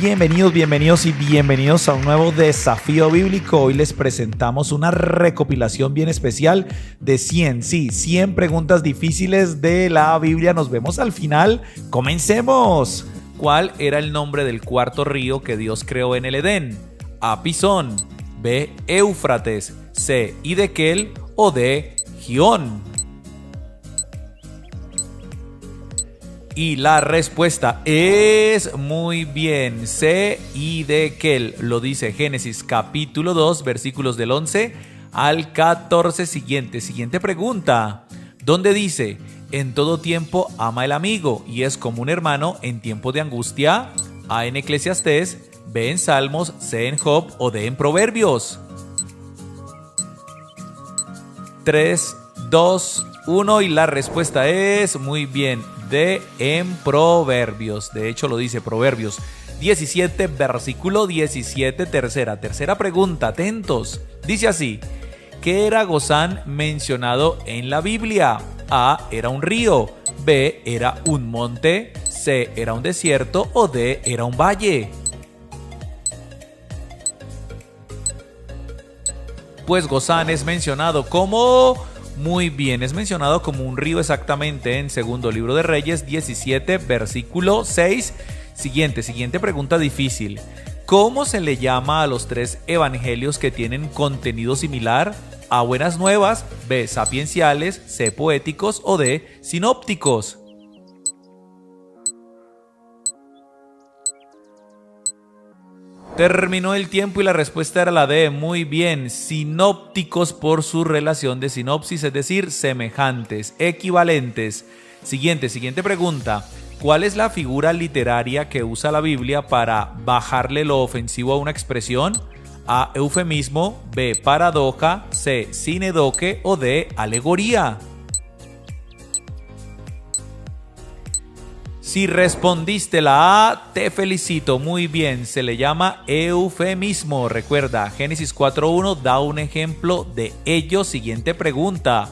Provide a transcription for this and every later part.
Bienvenidos y bienvenidos a un nuevo desafío bíblico. Hoy les presentamos una recopilación bien especial de 100 preguntas difíciles de la Biblia. Nos vemos al final. ¡Comencemos! ¿Cuál era el nombre del cuarto río que Dios creó en el Edén? A, Pisón; B, Éufrates; C, Hidekel; o D, Gihón. Y la respuesta es muy bien, C, Hidekel. Lo dice Génesis capítulo 2, versículos del 11 al 14. Siguiente pregunta. ¿Dónde dice: en todo tiempo ama el amigo y es como un hermano en tiempo de angustia? A, en Eclesiastés; B, en Salmos; C, en Job; o D, en Proverbios. 3, 2, 1 y la respuesta es muy bien, D, en Proverbios. De hecho lo dice Proverbios 17, versículo 17, tercera pregunta, atentos. Dice así: ¿qué era Gozán mencionado en la Biblia? A, era un río; B, era un monte; C, era un desierto; o D, era un valle. Pues Gozán es mencionado como... Muy bien, es mencionado como un río exactamente en Segundo Libro de Reyes 17, versículo 6. Siguiente pregunta difícil. ¿Cómo se le llama a los 3 evangelios que tienen contenido similar? A, buenas nuevas; B, sapienciales; C, poéticos; o D, sinópticos. Terminó el tiempo y la respuesta era la D. Muy bien, sinópticos por su relación de sinopsis, es decir, semejantes, equivalentes. Siguiente pregunta. ¿Cuál es la figura literaria que usa la Biblia para bajarle lo ofensivo a una expresión? A, eufemismo; B, paradoja; C, sinedoque; o D, alegoría. Si respondiste la A, te felicito, muy bien, se le llama eufemismo. Recuerda, Génesis 4.1 da un ejemplo de ello. Siguiente pregunta.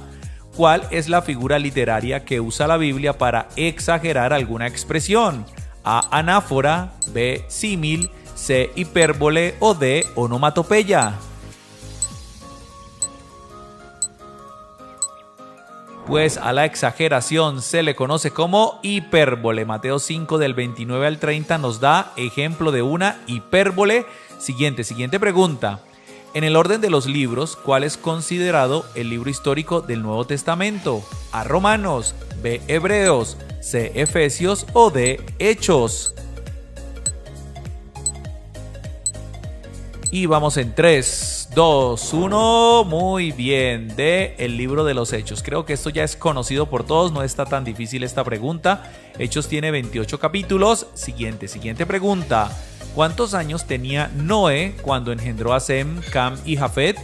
¿Cuál es la figura literaria que usa la Biblia para exagerar alguna expresión? A, anáfora; B, símil; C, hipérbole; o D, onomatopeya. Pues a la exageración se le conoce como hipérbole. Mateo 5 del 29 al 30 nos da ejemplo de una hipérbole. Siguiente pregunta. En el orden de los libros, ¿cuál es considerado el libro histórico del Nuevo Testamento? A, Romanos; B, Hebreos; C, Efesios; o D, Hechos. Y vamos en 3, 2, 1, muy bien, de el libro de los Hechos. Creo que esto ya es conocido por todos, no está tan difícil esta pregunta. Hechos tiene 28 capítulos. Siguiente pregunta. ¿Cuántos años tenía Noé cuando engendró a Sem, Cam y Jafet?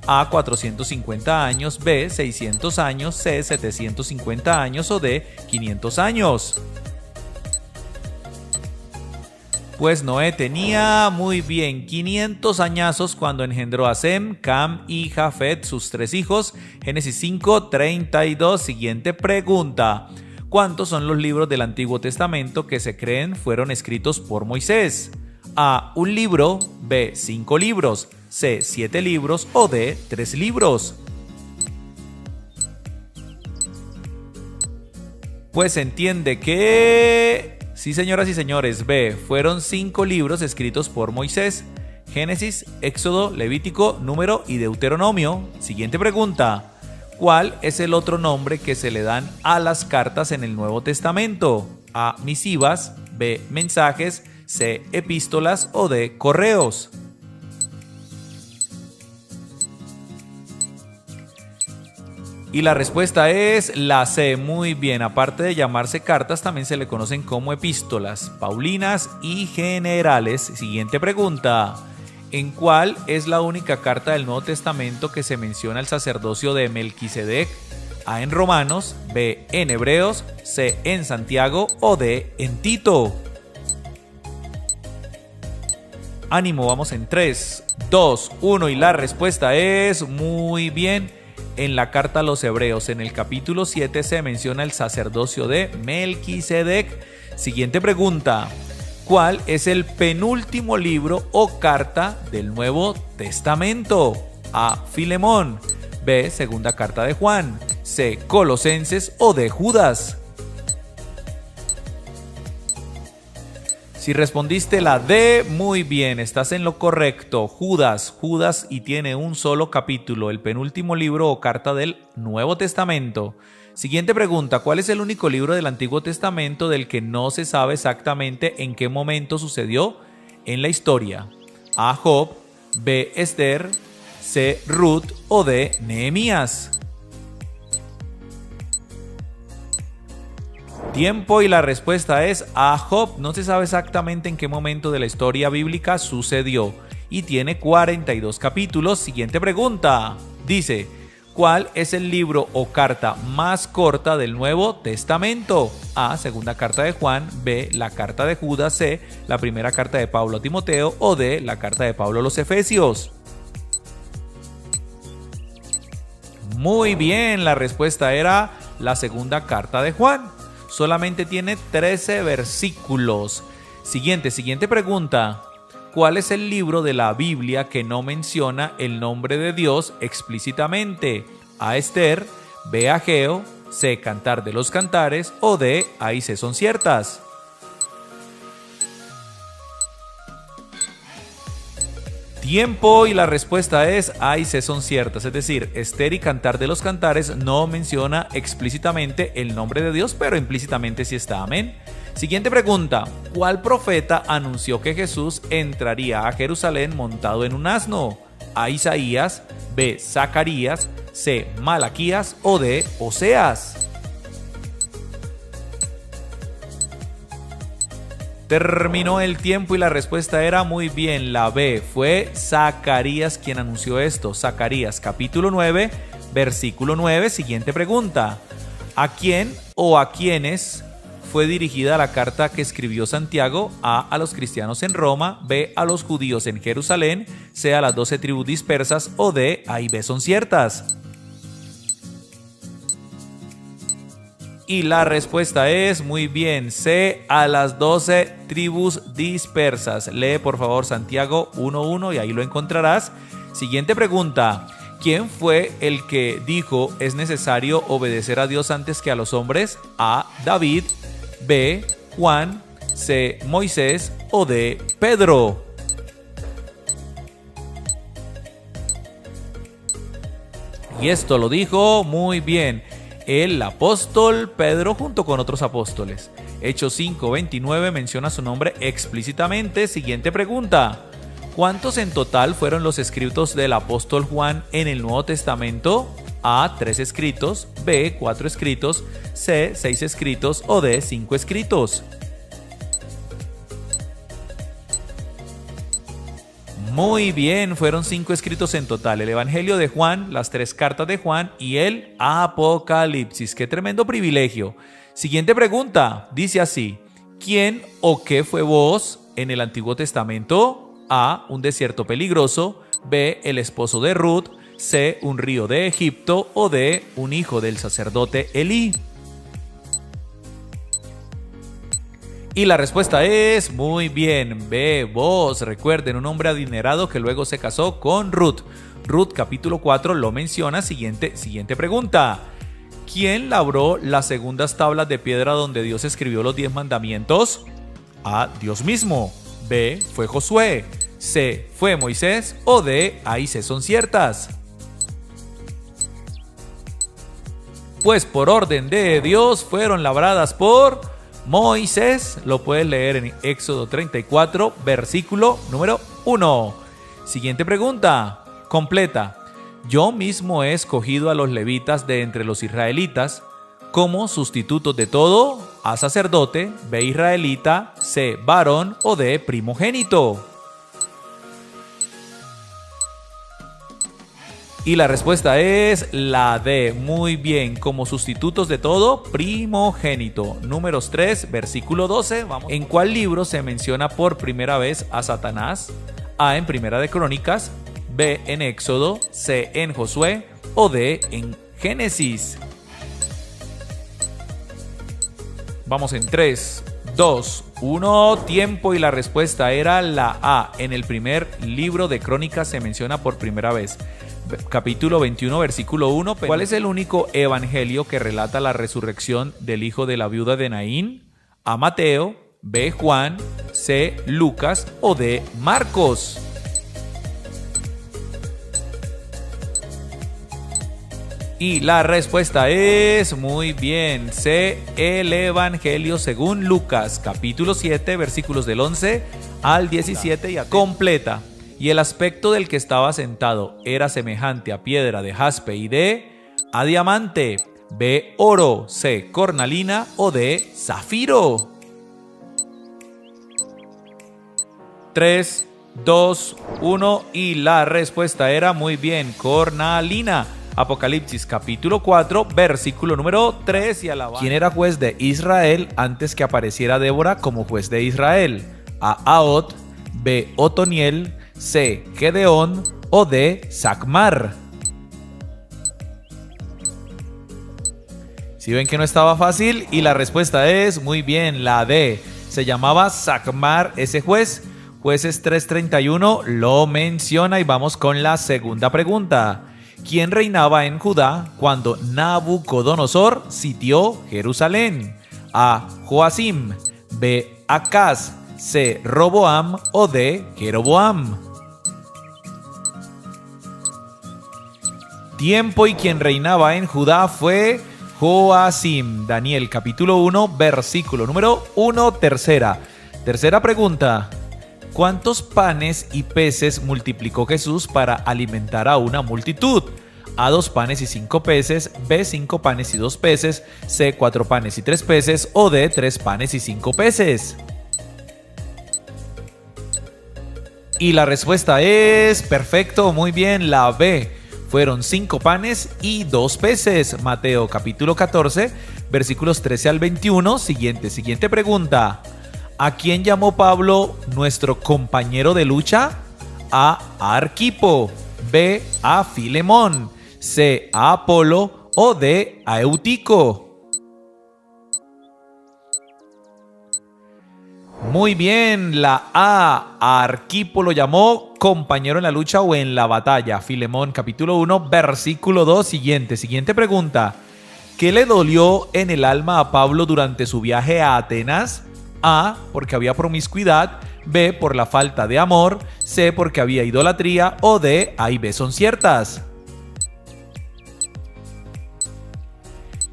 A, 450 años; B, 600 años; C, 750 años; o D, 500 años. Pues Noé tenía, muy bien, 500 añazos cuando engendró a Sem, Cam y Jafet, sus 3 hijos. Génesis 5, 32. Siguiente pregunta. ¿Cuántos son los libros del Antiguo Testamento que se creen fueron escritos por Moisés? A, 1 libro; B, 5 libros; C, 7 libros; o D, 3 libros. Pues se entiende que... Sí, señoras y señores, B, fueron 5 libros escritos por Moisés: Génesis, Éxodo, Levítico, Número y Deuteronomio. Siguiente pregunta. ¿Cuál es el otro nombre que se le dan a las cartas en el Nuevo Testamento? A, misivas; B, mensajes; C, epístolas; o D, correos. Y la respuesta es la C, muy bien. Aparte de llamarse cartas, también se le conocen como epístolas, paulinas y generales. Siguiente pregunta. ¿En cuál es la única carta del Nuevo Testamento que se menciona el sacerdocio de Melquisedec? A, en Romanos; B, en Hebreos; C, en Santiago; o D, en Tito. Ánimo, vamos en 3, 2, 1 y la respuesta es muy bien. En la carta a los Hebreos, en el capítulo 7, se menciona el sacerdocio de Melquisedec. Siguiente pregunta. ¿Cuál es el penúltimo libro o carta del Nuevo Testamento? A. Filemón. B. Segunda carta de Juan. C. Colosenses o D. Judas. Si respondiste la D, muy bien, estás en lo correcto. Judas, y tiene un solo capítulo, el penúltimo libro o carta del Nuevo Testamento. Siguiente pregunta, ¿cuál es el único libro del Antiguo Testamento del que no se sabe exactamente en qué momento sucedió en la historia? A. Job, B. Esther, C. Ruth o D. Nehemías. Tiempo y la respuesta es A. Job. No se sabe exactamente en qué momento de la historia bíblica sucedió y tiene 42 capítulos. Siguiente pregunta, dice, ¿cuál es el libro o carta más corta del Nuevo Testamento? A. Segunda carta de Juan. B. La carta de Judas. C. La primera carta de Pablo a Timoteo. O D. La carta de Pablo a los Efesios. Muy bien, la respuesta era la segunda carta de Juan. Solamente tiene 13 versículos. Siguiente pregunta. ¿Cuál es el libro de la Biblia que no menciona el nombre de Dios explícitamente? A. Esther, B. Ageo, C. Cantar de los Cantares o D. Ahí se son ciertas. Tiempo y la respuesta es ahí se son ciertas, es decir, Esther y Cantar de los Cantares no menciona explícitamente el nombre de Dios, pero implícitamente sí está, amén. Siguiente pregunta, ¿cuál profeta anunció que Jesús entraría a Jerusalén montado en un asno? A. Isaías, B. Zacarías, C. Malaquías o D. Oseas. Terminó el tiempo y la respuesta era muy bien, la B. Fue Zacarías quien anunció esto. Zacarías capítulo 9, versículo 9. Siguiente pregunta. ¿A quién o a quiénes fue dirigida la carta que escribió Santiago? A los cristianos en Roma, B. a los judíos en Jerusalén, C. a las 12 tribus dispersas o D. A y B son ciertas. Y la respuesta es muy bien, C. a las 12 tribus dispersas. Lee por favor Santiago 1:1 y ahí lo encontrarás. Siguiente pregunta. ¿Quién fue el que dijo es necesario obedecer a Dios antes que a los hombres? A. David, B. Juan, C. Moisés o D. Pedro. Y esto lo dijo muy bien el apóstol Pedro junto con otros apóstoles. Hechos 5:29 menciona su nombre explícitamente. Siguiente pregunta. ¿Cuántos en total fueron los escritos del apóstol Juan en el Nuevo Testamento? A. 3 escritos, B. 4 escritos, C. 6 escritos o D. 5 escritos. Muy bien, fueron 5 escritos en total, el Evangelio de Juan, las 3 cartas de Juan y el Apocalipsis. ¡Qué tremendo privilegio! Siguiente pregunta, dice así, ¿quién o qué fue vos en el Antiguo Testamento? A. Un desierto peligroso, B. El esposo de Ruth, C. Un río de Egipto o D. Un hijo del sacerdote Elí. Y la respuesta es muy bien, B. Vos. Recuerden, un hombre adinerado que luego se casó con Ruth. Ruth capítulo 4 lo menciona. Siguiente pregunta. ¿Quién labró las segundas tablas de piedra donde Dios escribió los 10 mandamientos? A. Dios mismo. B. Fue Josué. C. Fue Moisés. O D. Ahí se son ciertas. Pues por orden de Dios fueron labradas por Moisés. Lo puedes leer en Éxodo 34, versículo número 1. Siguiente pregunta, completa. Yo mismo he escogido a los levitas de entre los israelitas como sustitutos de todo. A. Sacerdote, B. Israelita, C. Varón o D. Primogénito. Y la respuesta es la D. Muy bien, como sustitutos de todo, primogénito. Números 3, versículo 12. Vamos. ¿En cuál libro se menciona por primera vez a Satanás? A. En Primera de Crónicas, B. En Éxodo, C. En Josué o D. En Génesis. Vamos en 3, 2, 1, tiempo, y la respuesta era la A. En el primer libro de Crónicas se menciona por primera vez. Capítulo 21, versículo 1. ¿Cuál es el único evangelio que relata la resurrección del hijo de la viuda de Naín? A, Mateo, B, Juan, C, Lucas o D, Marcos. Y la respuesta es, muy bien, C, el Evangelio según Lucas, capítulo 7, versículos del 11 al 17, y completa. Y el aspecto del que estaba sentado era semejante a piedra de jaspe y D, a diamante, B, oro, C, cornalina o D, zafiro. 3, 2, 1 y la respuesta era, muy bien, cornalina. Apocalipsis capítulo 4, versículo número 3 y alabanza. ¿Quién era juez de Israel antes que apareciera Débora como juez de Israel? A, Ahod, B, Otoniel, C, Gedeón o D, Sacmar. ¿Sí ven que no estaba fácil? Y la respuesta es, muy bien, la D. Se llamaba Sacmar ese juez. Jueces 3:31 lo menciona y vamos con la segunda pregunta. ¿Quién reinaba en Judá cuando Nabucodonosor sitió Jerusalén? A, Joacim, B, Acaz, C, Roboam o D, Jeroboam. Tiempo, y quien reinaba en Judá fue Joacim. Daniel capítulo 1, versículo número 1, tercera pregunta. ¿Cuántos panes y peces multiplicó Jesús para alimentar a una multitud? A, 2 panes y 5 peces, B, 5 panes y 2 peces, C, 4 panes y 3 peces o D, 3 panes y 5 peces. Y la respuesta es, perfecto, muy bien, la B. Fueron 5 panes y 2 peces. Mateo capítulo 14, versículos 13 al 21. Siguiente pregunta. ¿A quién llamó Pablo nuestro compañero de lucha? A, Arquipo, B, a Filemón, C, a Apolo o D, a Eutico. Muy bien, la A, Arquipo lo llamó compañero en la lucha o en la batalla. Filemón capítulo 1, versículo 2. Siguiente pregunta. ¿Qué le dolió en el alma a Pablo durante su viaje a Atenas? A, porque había promiscuidad, B, por la falta de amor, C, porque había idolatría o D, A y B son ciertas.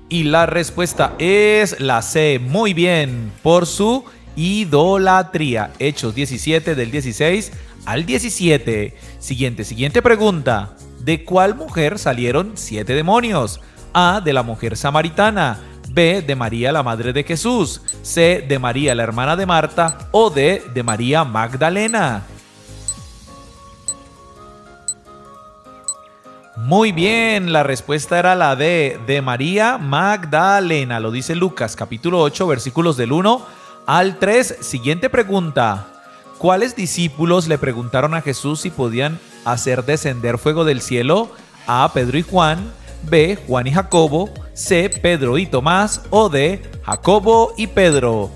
Y la respuesta es la C, muy bien, por su idolatría. Hechos 17 del 16 al 17. Siguiente pregunta. ¿De cuál mujer salieron 7 demonios? A, de la mujer samaritana, B, de María la madre de Jesús, C, de María la hermana de Marta o D, de María Magdalena. Muy bien, la respuesta era la D, de María Magdalena. Lo dice Lucas capítulo 8, versículos del 1 al 3. Siguiente pregunta. ¿Cuáles discípulos le preguntaron a Jesús si podían hacer descender fuego del cielo? A, Pedro y Juan, B, Juan y Jacobo, C, Pedro y Tomás o D, Jacobo y Pedro.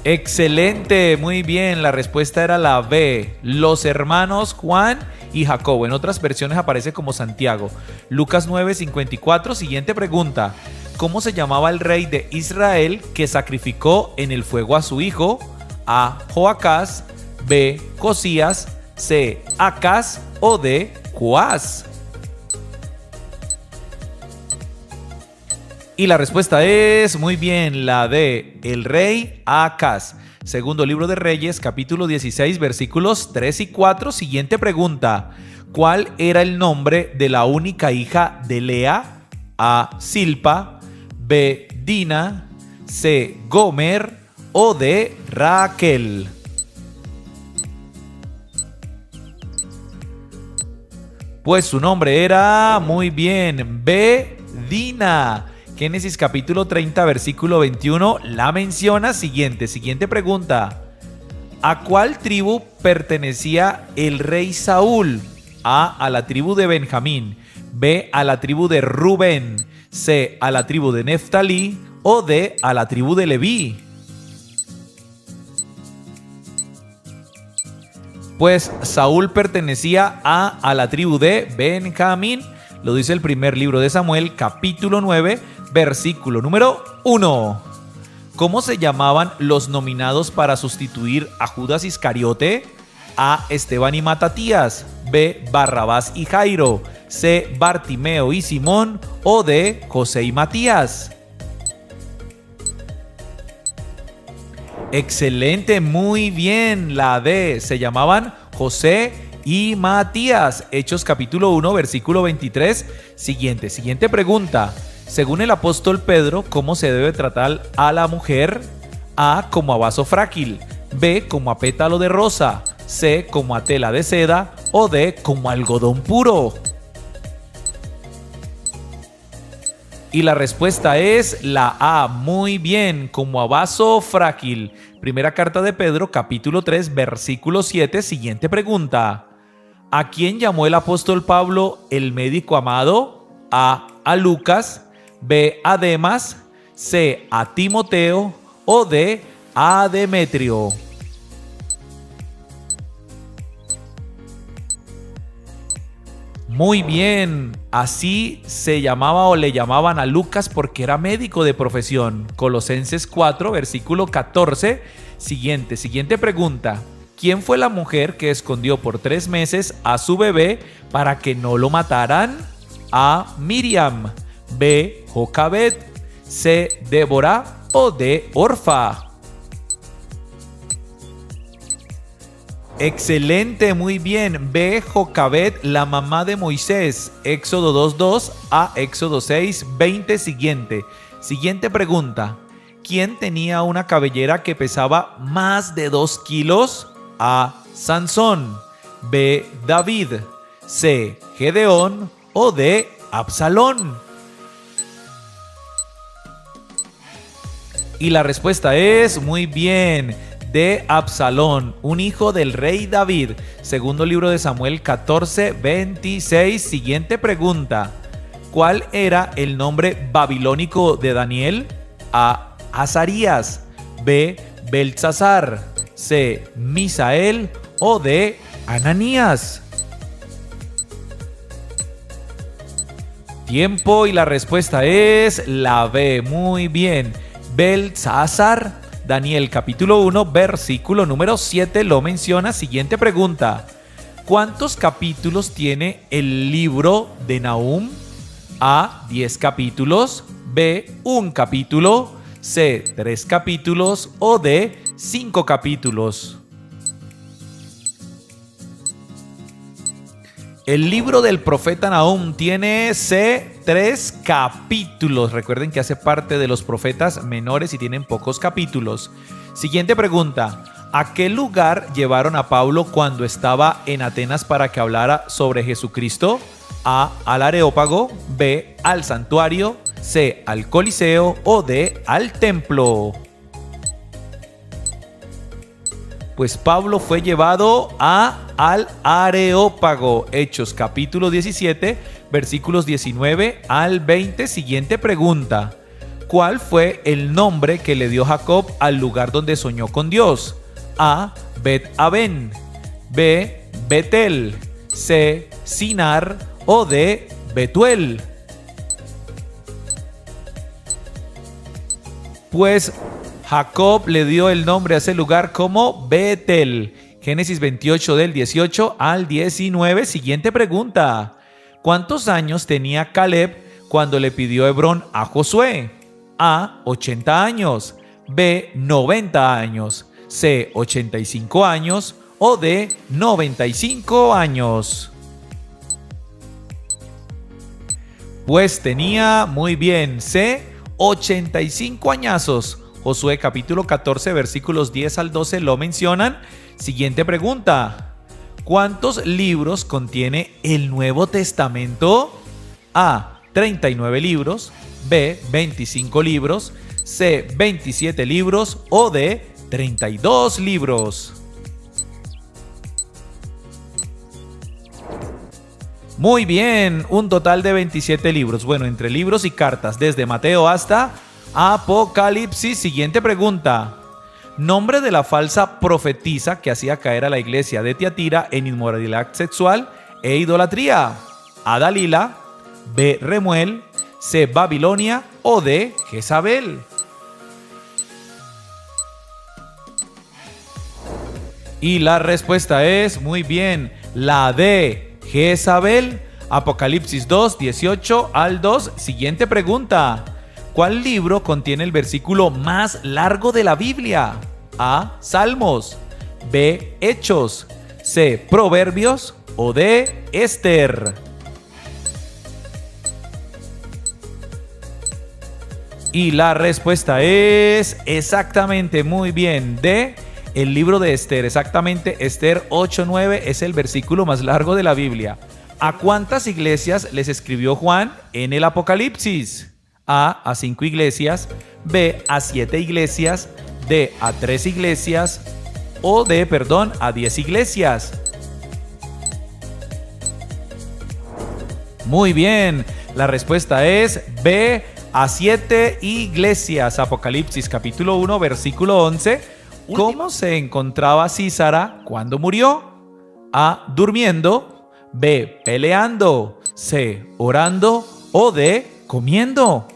Excelente, muy bien, la respuesta era la B, los hermanos Juan y Jacobo. En otras versiones aparece como Santiago. Lucas 9:54. Siguiente pregunta. ¿Cómo se llamaba el rey de Israel que sacrificó en el fuego a su hijo? A, Joacás, B, Josías, C, Acaz o D, Joás. Y la respuesta es, muy bien, la D, el rey Acaz. Segundo libro de Reyes, capítulo 16, versículos 3 y 4. Siguiente pregunta. ¿Cuál era el nombre de la única hija de Lea? A, Silpa, B, Dina, C, Gomer o D, Raquel. Pues su nombre era, muy bien, B, Dina. Génesis capítulo 30, versículo 21 la menciona. Siguiente pregunta. ¿A cuál tribu pertenecía el rey Saúl? A la tribu de Benjamín, B, a la tribu de Rubén, C, a la tribu de Neftalí o D, a la tribu de Leví? Pues Saúl pertenecía a la tribu de Benjamín. Lo dice el primer libro de Samuel, capítulo 9, versículo número 1. ¿Cómo se llamaban los nominados para sustituir a Judas Iscariote? A, Esteban y Matatías. B, Barrabás y Jairo. C, Bartimeo y Simón. O D, José y Matías. Excelente, muy bien. La D, se llamaban José y Matías. Hechos capítulo 1, versículo 23. Siguiente pregunta. Según el apóstol Pedro, ¿cómo se debe tratar a la mujer? A, como a vaso frágil. B, como a pétalo de rosa. C, como a tela de seda. O D, como algodón puro. Y la respuesta es la A, muy bien, como a vaso frágil. Primera carta de Pedro, capítulo 3, versículo 7. Siguiente pregunta. ¿A quién llamó el apóstol Pablo el médico amado? A Lucas. B, a Demas. C, a Timoteo. O D, a Demetrio. Muy bien, así se llamaba o le llamaban a Lucas porque era médico de profesión. Colosenses 4, versículo 14. Siguiente pregunta. ¿Quién fue la mujer que escondió por 3 meses a su bebé para que no lo mataran? A, Miriam. B, Jocabed. C, Débora. O D, Orfa. Excelente, muy bien. B, Jocabed, la mamá de Moisés. Éxodo 2:2 a Éxodo 6:20. Siguiente pregunta. ¿Quién tenía una cabellera que pesaba más de 2 kilos? A, Sansón. B, David. C, Gedeón. O D, Absalón. Y la respuesta es muy bien. De Absalón, un hijo del rey David. Segundo libro de Samuel 14:26. Siguiente pregunta. ¿Cuál era el nombre babilónico de Daniel? A, Azarías. B, Beltsasar. C, Misael. O D, Ananías. Tiempo y la respuesta es la B. Muy bien. Beltsasar. Daniel capítulo 1, versículo número 7 lo menciona. Siguiente pregunta. ¿Cuántos capítulos tiene el libro de Nahum? A, 10 capítulos. B, 1 capítulo. C, 3 capítulos. O D, 5 capítulos. El libro del profeta Nahum tiene 3 capítulos. Recuerden que hace parte de los profetas menores y tienen pocos capítulos. Siguiente pregunta. ¿A qué lugar llevaron a Pablo cuando estaba en Atenas para que hablara sobre Jesucristo? A, al Areópago. B, al santuario. C, al Coliseo. O D, al templo. Pues Pablo fue llevado al Areópago. Hechos capítulo 17, versículos 19 al 20. Siguiente pregunta. ¿Cuál fue el nombre que le dio Jacob al lugar donde soñó con Dios? A, Bet-Aven. B, Betel. C, Sinar. O D, Betuel. Pues Jacob le dio el nombre a ese lugar como Betel. Génesis 28 del 18 al 19. Siguiente pregunta. ¿Cuántos años tenía Caleb cuando le pidió Hebrón a Josué? A, 80 años. B, 90 años. C, 85 años. O D, 95 años. Pues tenía, muy bien, C, 85 añazos. Josué capítulo 14 versículos 10 al 12 lo mencionan. Siguiente pregunta. ¿Cuántos libros contiene el Nuevo Testamento? A, 39 libros. B, 25 libros. C, 27 libros. O D, 32 libros. Muy bien, un total de 27 libros. Bueno, entre libros y cartas, desde Mateo hasta Apocalipsis. Siguiente pregunta. Nombre de la falsa profetisa que hacía caer a la iglesia de Tiatira en inmoralidad sexual e idolatría. A Dalila, B. Remuel, C. Babilonia o D. Jezabel. Y la respuesta es, muy bien, la D. Jezabel. Apocalipsis 2, 18 al 2. Siguiente pregunta. ¿Cuál libro contiene el versículo más largo de la Biblia? A. Salmos, B. Hechos, C. Proverbios o D. Esther. Y la respuesta es exactamente, muy bien, D. El libro de Esther. Exactamente, Esther 8:9 es el versículo más largo de la Biblia. ¿A cuántas iglesias les escribió Juan en el Apocalipsis? A 5 iglesias, B, a 7 iglesias, D, a 3 iglesias o D, a 10 iglesias. Muy bien, la respuesta es B, a 7 iglesias. Apocalipsis capítulo 1, versículo 11. ¿Cómo se encontraba Císara cuando murió? A, durmiendo, B, peleando, C, orando o D, comiendo.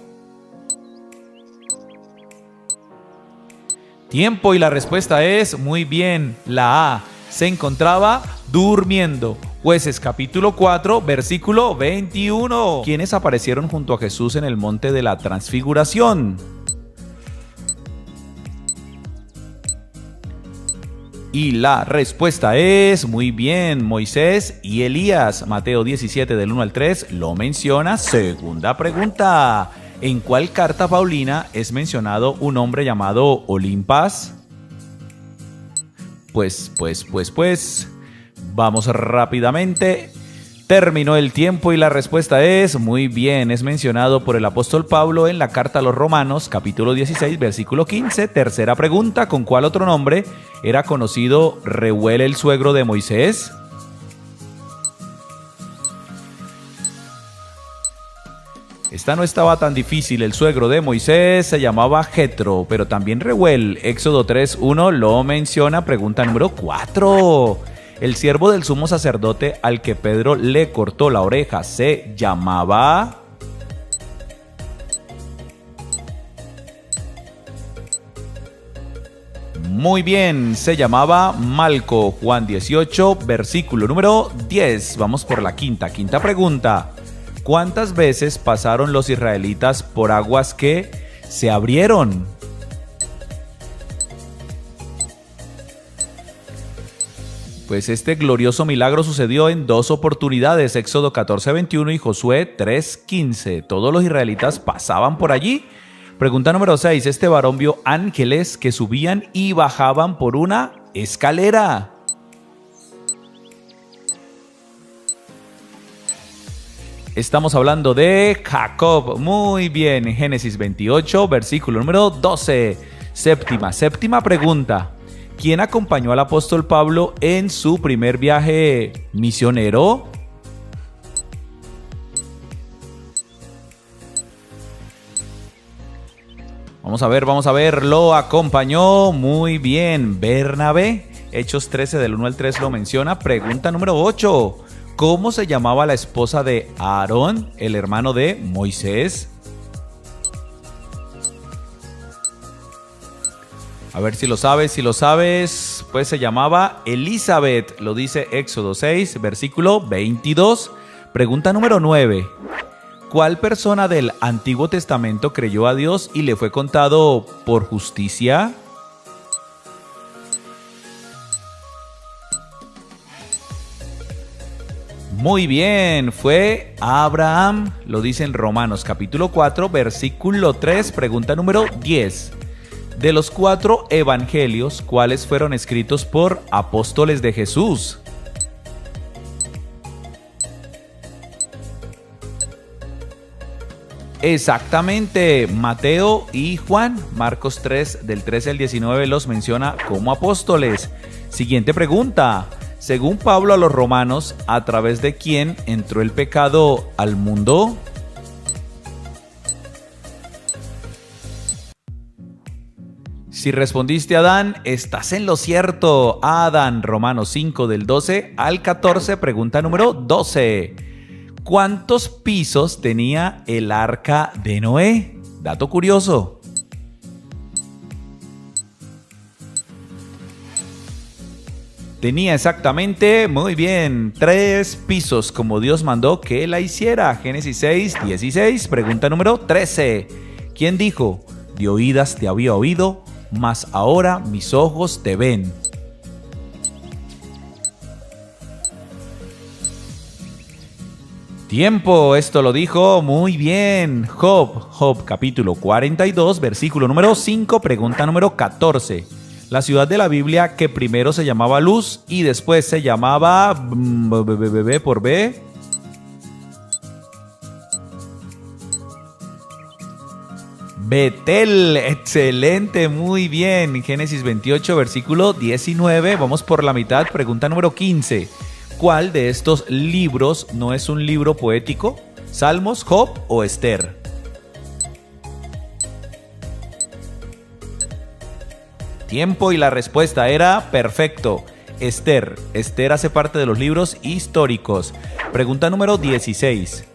Tiempo, y la respuesta es, muy bien, la A. Se encontraba durmiendo. Jueces capítulo 4, versículo 21. ¿Quiénes aparecieron junto a Jesús en el monte de la transfiguración? Y la respuesta es, muy bien, Moisés y Elías. Mateo 17 del 1 al 3 lo menciona. Segunda pregunta. ¿En cuál carta paulina es mencionado un hombre llamado Olimpas? Pues, vamos rápidamente. Terminó el tiempo y la respuesta es, muy bien, es mencionado por el apóstol Pablo en la carta a los Romanos, capítulo 16, versículo 15. Tercera pregunta, ¿con cuál otro nombre era conocido Reuel, el suegro de Moisés? Esta no estaba tan difícil. El suegro de Moisés se llamaba Jetro, pero también Reuel. Éxodo 3:1 lo menciona. Pregunta número 4. El siervo del sumo sacerdote al que Pedro le cortó la oreja se llamaba... Muy bien, se llamaba Malco. Juan 18, versículo número 10. Vamos por la quinta pregunta. ¿Cuántas veces pasaron los israelitas por aguas que se abrieron? Pues este glorioso milagro sucedió en 2 oportunidades, Éxodo 14:21 y Josué 3:15. Todos los israelitas pasaban por allí. Pregunta número 6. Este varón vio ángeles que subían y bajaban por una escalera. Estamos hablando de Jacob. Muy bien, Génesis 28, versículo número 12. Séptima pregunta. ¿Quién acompañó al apóstol Pablo en su primer viaje misionero? Vamos a ver, lo acompañó, muy bien, Bernabé. Hechos 13 del 1 al 3 lo menciona. Pregunta número 8. ¿Cómo se llamaba la esposa de Aarón, el hermano de Moisés? A ver si lo sabes, pues se llamaba Elizabeth, lo dice Éxodo 6, versículo 22. Pregunta número 9. ¿Cuál persona del Antiguo Testamento creyó a Dios y le fue contado por justicia? Muy bien, fue Abraham, lo dice en Romanos capítulo 4, versículo 3, pregunta número 10. De los 4 evangelios, ¿cuáles fueron escritos por apóstoles de Jesús? Exactamente, Mateo y Juan. Marcos 3, del 13 al 19 los menciona como apóstoles. Siguiente pregunta. Según Pablo a los romanos, ¿a través de quién entró el pecado al mundo? Si respondiste Adán, estás en lo cierto. Adán, Romanos 5 del 12 al 14, pregunta número 12. ¿Cuántos pisos tenía el arca de Noé? Dato curioso. Tenía exactamente, muy bien, 3 pisos, como Dios mandó que la hiciera. Génesis 6, 16, pregunta número 13. ¿Quién dijo? De oídas te había oído, mas ahora mis ojos te ven. Tiempo, esto lo dijo muy bien Job capítulo 42, versículo número 5, pregunta número 14. La ciudad de la Biblia que primero se llamaba Luz y después se llamaba por B. Betel, excelente, muy bien. Génesis 28, versículo 19, vamos por la mitad, pregunta número 15. ¿Cuál de estos libros no es un libro poético? ¿Salmos, Job o Esther? Tiempo y la respuesta era perfecto. Esther. Esther hace parte de los libros históricos. Pregunta número 16.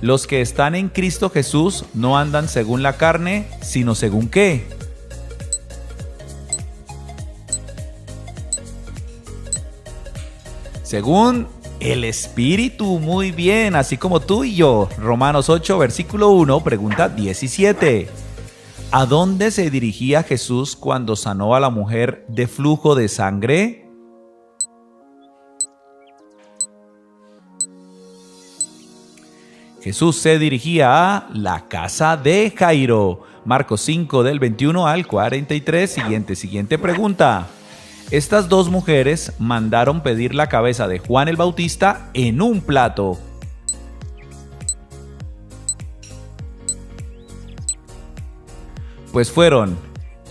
Los que están en Cristo Jesús no andan según la carne, sino según ¿qué? Según el Espíritu, muy bien, así como tú y yo. Romanos 8, versículo 1, pregunta 17. ¿A dónde se dirigía Jesús cuando sanó a la mujer de flujo de sangre? Jesús se dirigía a la casa de Jairo. Marcos 5 del 21 al 43. Siguiente pregunta. Estas dos mujeres mandaron pedir la cabeza de Juan el Bautista en un plato. Pues fueron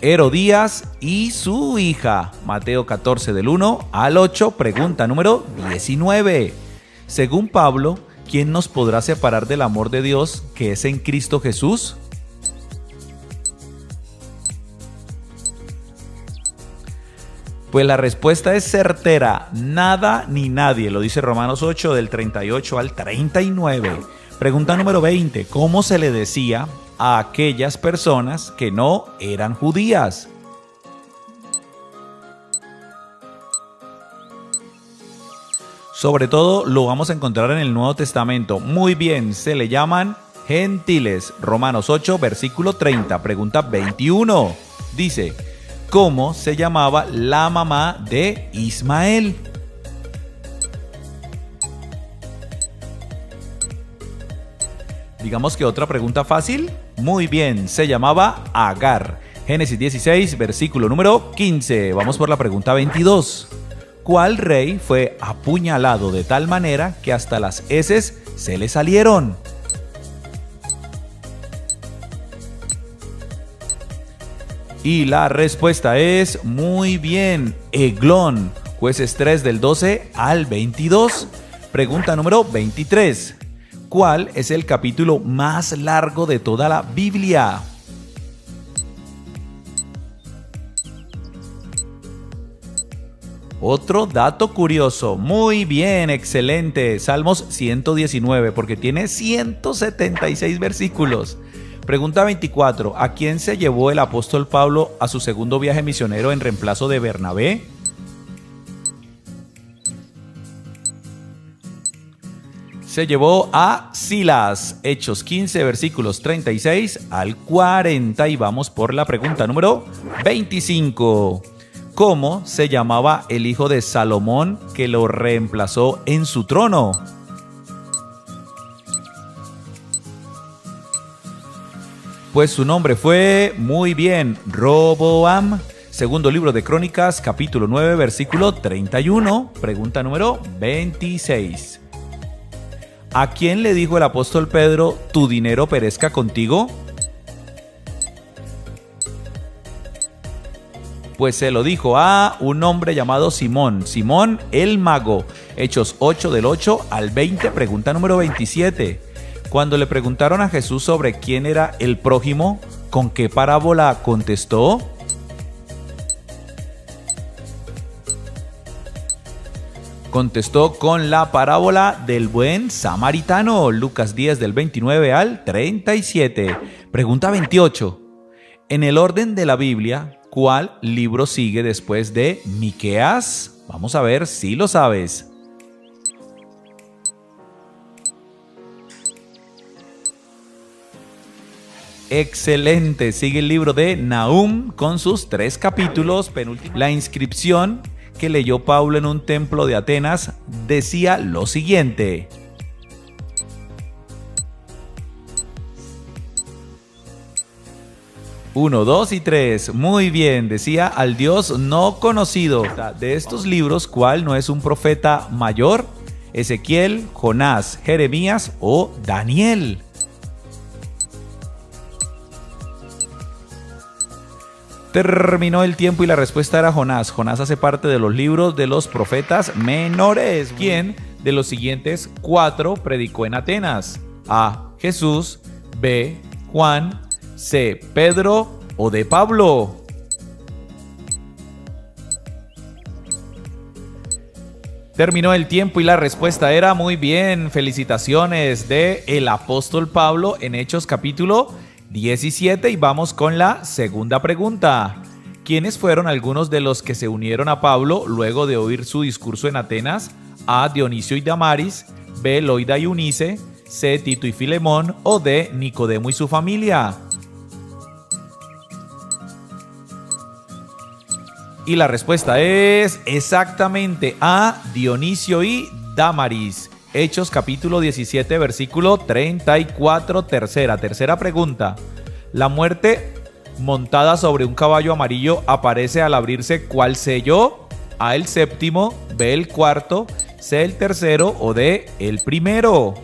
Herodías y su hija. Mateo 14 del 1 al 8, pregunta número 19. Según Pablo, ¿quién nos podrá separar del amor de Dios que es en Cristo Jesús? Pues la respuesta es certera, nada ni nadie, lo dice Romanos 8 del 38 al 39. Pregunta número 20, ¿cómo se le decía a aquellas personas que no eran judías? Sobre todo lo vamos a encontrar en el Nuevo Testamento. Muy bien, se le llaman gentiles. Romanos 8, versículo 30, pregunta 21. Dice, ¿cómo se llamaba la mamá de Ismael? Digamos que otra pregunta fácil. Muy bien, se llamaba Agar. Génesis 16, versículo número 15. Vamos por la pregunta 22. ¿Cuál rey fue apuñalado de tal manera que hasta las heces se le salieron? Y la respuesta es muy bien, Eglón. Jueces 3 del 12 al 22. Pregunta número 23. ¿Cuál es el capítulo más largo de toda la Biblia? Otro dato curioso. Muy bien, excelente. Salmos 119, porque tiene 176 versículos. Pregunta 24. ¿A quién se llevó el apóstol Pablo a su segundo viaje misionero en reemplazo de Bernabé? Se llevó a Silas. Hechos 15, versículos 36 al 40. Y vamos por la pregunta número 25. ¿Cómo se llamaba el hijo de Salomón que lo reemplazó en su trono? Pues su nombre fue, muy bien, Roboam. Segundo libro de Crónicas, capítulo 9, versículo 31. Pregunta número 26. ¿A quién le dijo el apóstol Pedro, tu dinero perezca contigo? Pues se lo dijo a un hombre llamado Simón, Simón el mago. Hechos 8 del 8 al 20, pregunta número 27. Cuando le preguntaron a Jesús sobre quién era el prójimo, ¿con qué parábola contestó? Contestó con la parábola del buen samaritano, Lucas 10 del 29 al 37. Pregunta 28. En el orden de la Biblia, ¿cuál libro sigue después de Miqueas? Vamos a ver si lo sabes. Excelente, sigue el libro de Nahum con sus 3 capítulos. La inscripción que leyó Pablo en un templo de Atenas decía lo siguiente. Uno, dos y tres. Muy bien, decía al Dios no conocido. De estos libros, ¿cuál no es un profeta mayor? Ezequiel, Jonás, Jeremías o Daniel. Terminó el tiempo y la respuesta era Jonás. Jonás hace parte de los libros de los profetas menores. ¿Quién de los siguientes 4 predicó en Atenas? A. Jesús. B. Juan. C. Pedro o D. Pablo. Terminó el tiempo y la respuesta era muy bien. Felicitaciones de el apóstol Pablo en Hechos capítulo 17 y vamos con la segunda pregunta. ¿Quiénes fueron algunos de los que se unieron a Pablo luego de oír su discurso en Atenas? A. Dionisio y Damaris, B. Loida y Unice, C. Tito y Filemón o D. Nicodemo y su familia. Y la respuesta es exactamente A. Dionisio y Damaris. Hechos capítulo 17, versículo 34, tercera pregunta. La muerte montada sobre un caballo amarillo aparece al abrirse ¿cuál sello? A, el séptimo, B, el cuarto, C, el tercero o D, el primero.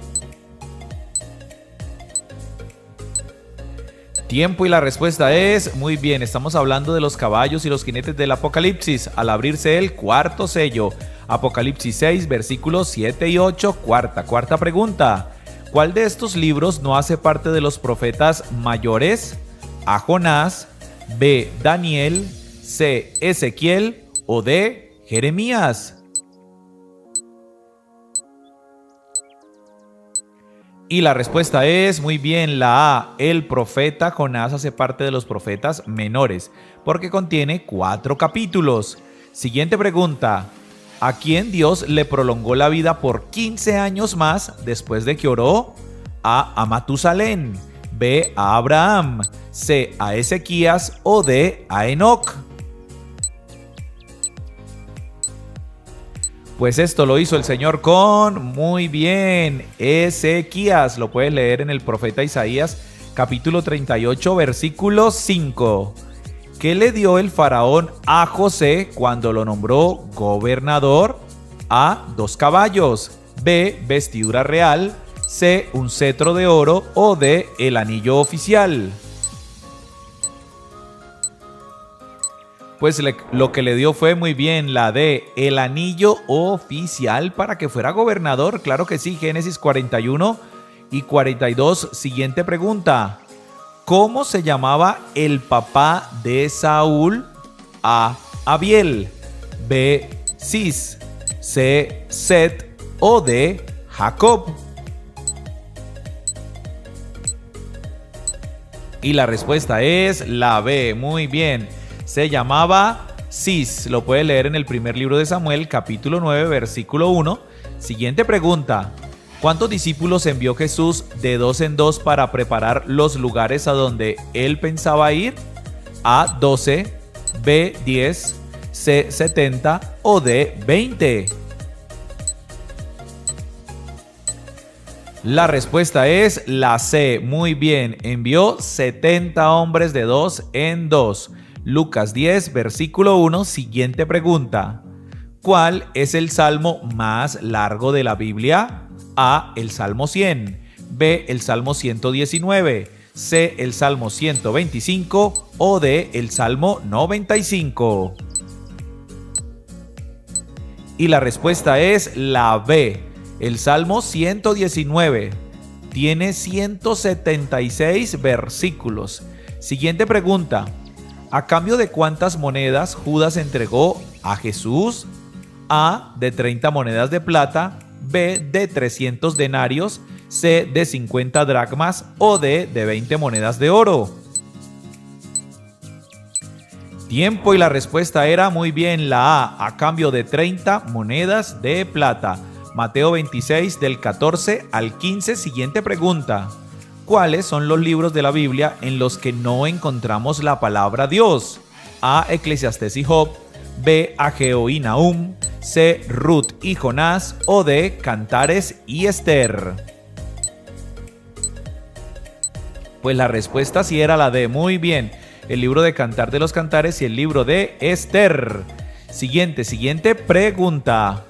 Tiempo y la respuesta es muy bien, estamos hablando de los caballos y los jinetes del Apocalipsis al abrirse el cuarto sello. Apocalipsis 6, versículos 7 y 8, cuarta pregunta. ¿Cuál de estos libros no hace parte de los profetas mayores? A. Jonás, B. Daniel, C. Ezequiel o D. Jeremías. Y la respuesta es muy bien la A. El profeta Jonás hace parte de los profetas menores porque contiene 4 capítulos. Siguiente pregunta. ¿A quién Dios le prolongó la vida por 15 años más después de que oró? A. Matusalén, B. A Abraham, C. A Ezequías o D. A Enoc. Pues esto lo hizo el Señor con muy bien Ezequías. Lo puedes leer en el profeta Isaías capítulo 38 versículo 5. ¿Qué le dio el faraón a José cuando lo nombró gobernador? A. 2 caballos, B. Vestidura real, C. Un cetro de oro o D. El anillo oficial. Pues lo que le dio fue muy bien la D, el anillo oficial para que fuera gobernador. Claro que sí, Génesis 41 y 42. Siguiente pregunta. ¿Cómo se llamaba el papá de Saúl? A. Abiel, B. Cis, C. Set o D. Jacob. Y la respuesta es la B. Muy bien. Se llamaba Cis. Lo puede leer en el primer libro de Samuel, capítulo 9, versículo 1. Siguiente pregunta. ¿Cuántos discípulos envió Jesús de 2 en 2 para preparar los lugares a donde él pensaba ir? A. 12, B. 10, C. 70 o D. 20. La respuesta es la C. Muy bien. Envió 70 hombres de 2 en 2. Lucas 10, versículo 1. Siguiente pregunta. ¿Cuál es el salmo más largo de la Biblia? A. El Salmo 100. B. El Salmo 119. C. El Salmo 125. O D. El Salmo 95. Y la respuesta es la B. El Salmo 119. Tiene 176 versículos. Siguiente pregunta. ¿A cambio de cuántas monedas Judas entregó a Jesús? A, de 30 monedas de plata, B, de 300 denarios, C, de 50 dracmas o D, de 20 monedas de oro. Tiempo y la respuesta era muy bien la a cambio de 30 monedas de plata. Mateo 26 del 14 al 15, siguiente pregunta. ¿Cuáles son los libros de la Biblia en los que no encontramos la palabra Dios? A, Eclesiastés y Job, B, Ageo y Nahum, C, Ruth y Jonás o D, Cantares y Esther. Pues la respuesta sí era la D, muy bien. El libro de Cantar de los Cantares y el libro de Esther. Siguiente pregunta.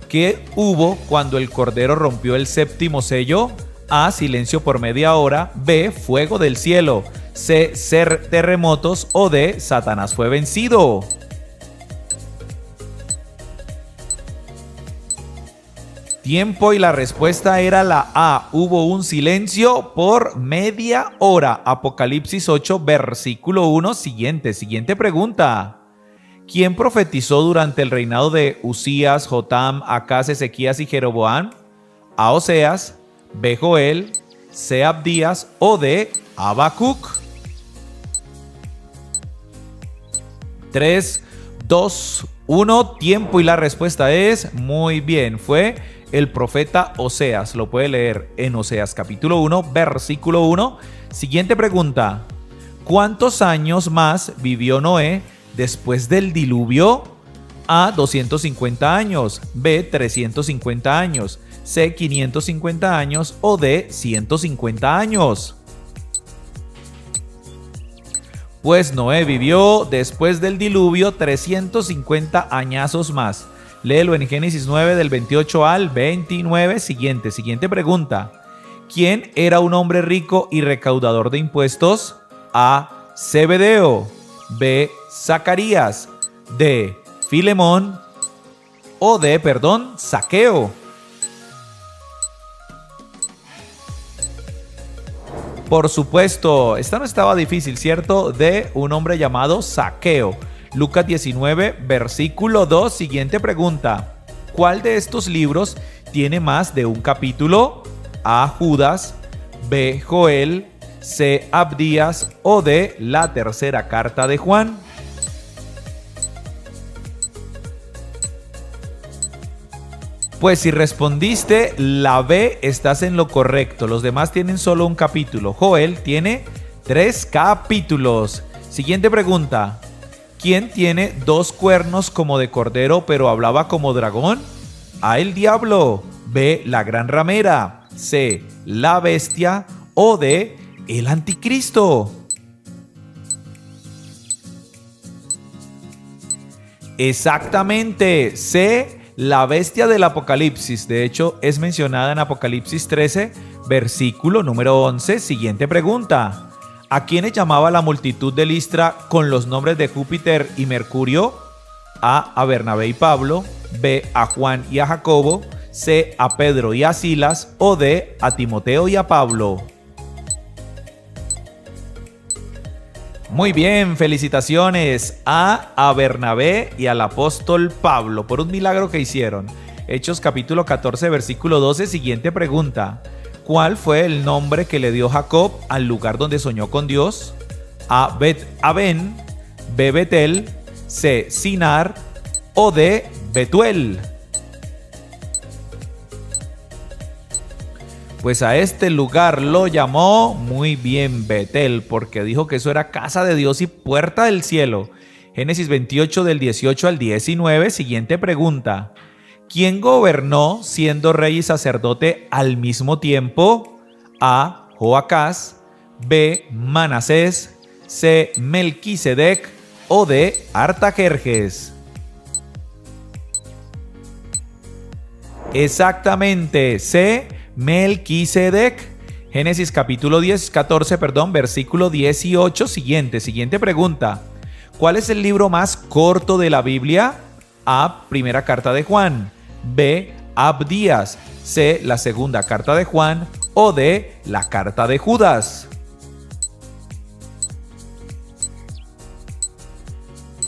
¿Qué hubo cuando el Cordero rompió el séptimo sello? A, silencio por media hora, B, fuego del cielo, C, terremotos o D, Satanás fue vencido. Tiempo y la respuesta era la A. Hubo un silencio por media hora. Apocalipsis 8, versículo 1. Siguiente pregunta. ¿Quién profetizó durante el reinado de Usías, Jotam, Acaz, Ezequías y Jeroboam? A, Oseas, B, Joel, C, Abdías o D, Habacuc. 3, 2, 1. Tiempo y la respuesta es muy bien. Fue el profeta Oseas. Lo puede leer en Oseas capítulo 1, versículo 1. Siguiente pregunta. ¿Cuántos años más vivió Noé después del diluvio? A, 250 años, B, 350 años, C, 550 años o D, 150 años. Pues Noé vivió después del diluvio 350 añazos más. Léelo en Génesis 9 del 28 al 29. Siguiente pregunta. ¿Quién era un hombre rico y recaudador de impuestos? A, Zebedeo, B, Zacarías, D, Filemón o D, Zaqueo. Por supuesto, esta no estaba difícil, ¿cierto? De un hombre llamado Zaqueo. Lucas 19, versículo 2. Siguiente pregunta. ¿Cuál de estos libros tiene más de un capítulo? A, Judas, B, Joel, C, Abdías o D, la tercera carta de Juan. Pues si respondiste la B, estás en lo correcto. Los demás tienen solo un capítulo. Joel tiene 3 capítulos. Siguiente pregunta. ¿Quién tiene 2 cuernos como de cordero pero hablaba como dragón? A, el diablo, B, la gran ramera, C, la bestia o D, el anticristo. Exactamente, C, la bestia del Apocalipsis. De hecho, es mencionada en Apocalipsis 13, versículo número 11. Siguiente pregunta. ¿A quiénes llamaba la multitud de Listra con los nombres de Júpiter y Mercurio? A Bernabé y Pablo, B, a Juan y a Jacobo, C, a Pedro y a Silas o D, a Timoteo y a Pablo. Muy bien, felicitaciones a Bernabé y al apóstol Pablo por un milagro que hicieron. Hechos capítulo 14, versículo 12, siguiente pregunta. ¿Cuál fue el nombre que le dio Jacob al lugar donde soñó con Dios? A, Bet-Aben, B, Betel, C, Sinar o D, Betuel. Pues a este lugar lo llamó muy bien Betel, porque dijo que eso era casa de Dios y puerta del cielo. Génesis 28 del 18 al 19, siguiente pregunta. ¿Quién gobernó siendo rey y sacerdote al mismo tiempo? A, Joacás, B, Manasés, C, Melquisedec o D, Artajerjes. Exactamente, C, Melquisedec. Génesis capítulo 14, versículo 18. Siguiente pregunta. ¿Cuál es el libro más corto de la Biblia? A, primera carta de Juan, B, Abdías, C, la segunda carta de Juan o D, la carta de Judas.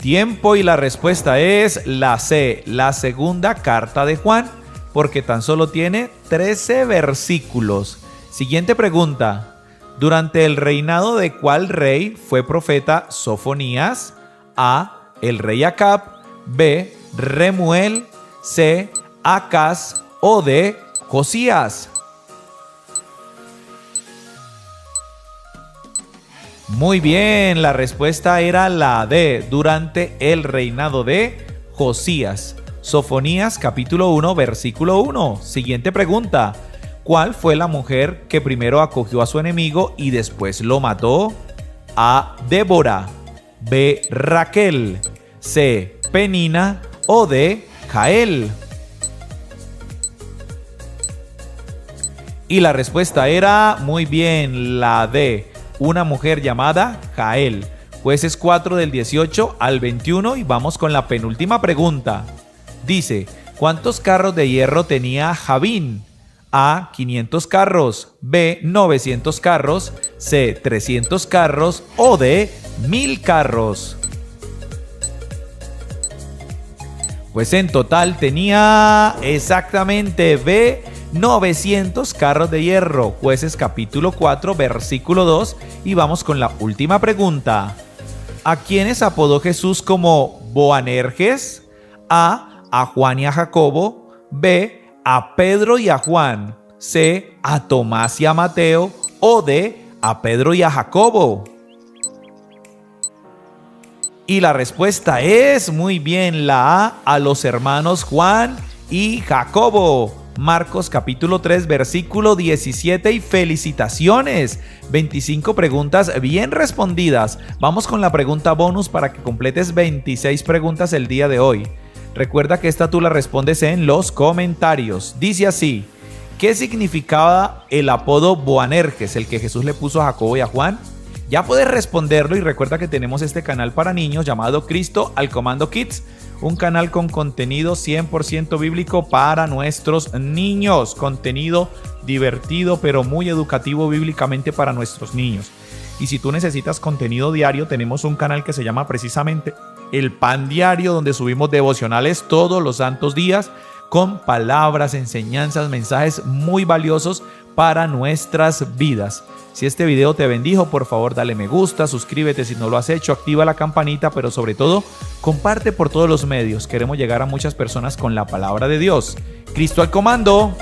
Tiempo y la respuesta es la C, la segunda carta de Juan, porque tan solo tiene 13 versículos. Siguiente pregunta. ¿Durante el reinado de cuál rey fue profeta Sofonías? A. El rey Acab. B. Remuel. C. Acaz. O D. Josías. Muy bien, la respuesta era la D. Durante el reinado de Josías. Sofonías capítulo 1, versículo 1. Siguiente pregunta. ¿Cuál fue la mujer que primero acogió a su enemigo y después lo mató? A. Débora. B. Raquel. C. Penina. O D. Jael. Y la respuesta era, muy bien, la D. Una mujer llamada Jael. Jueces 4 del 18 al 21 y vamos con la penúltima pregunta. Dice, ¿cuántos carros de hierro tenía Jabín? A. 500 carros. B. 900 carros. C. 300 carros. O D. 1000 carros. Pues en total tenía exactamente B. 900 carros de hierro. Jueces capítulo 4 versículo 2 y vamos con la última pregunta. ¿A quiénes apodó Jesús como Boanerges? A Juan y a Jacobo. B. A Pedro y a Juan. C. A Tomás y a Mateo. O D. A Pedro y a Jacobo. Y la respuesta es muy bien la A los hermanos Juan y Jacobo. Marcos capítulo 3 versículo 17 y felicitaciones. 25 preguntas bien respondidas. Vamos con la pregunta bonus para que completes 26 preguntas el día de hoy. Recuerda que esta tú la respondes en los comentarios. Dice así, ¿qué significaba el apodo Boanerges, el que Jesús le puso a Jacobo y a Juan? Ya puedes responderlo y recuerda que tenemos este canal para niños llamado Cristo al Comando Kids, un canal con contenido 100% bíblico para nuestros niños, contenido divertido pero muy educativo bíblicamente para nuestros niños. Y si tú necesitas contenido diario, tenemos un canal que se llama precisamente El Pan Diario, donde subimos devocionales todos los santos días con palabras, enseñanzas, mensajes muy valiosos para nuestras vidas. Si este video te bendijo, por favor dale me gusta, suscríbete si no lo has hecho, activa la campanita, pero sobre todo comparte por todos los medios. Queremos llegar a muchas personas con la palabra de Dios. Cristo al comando.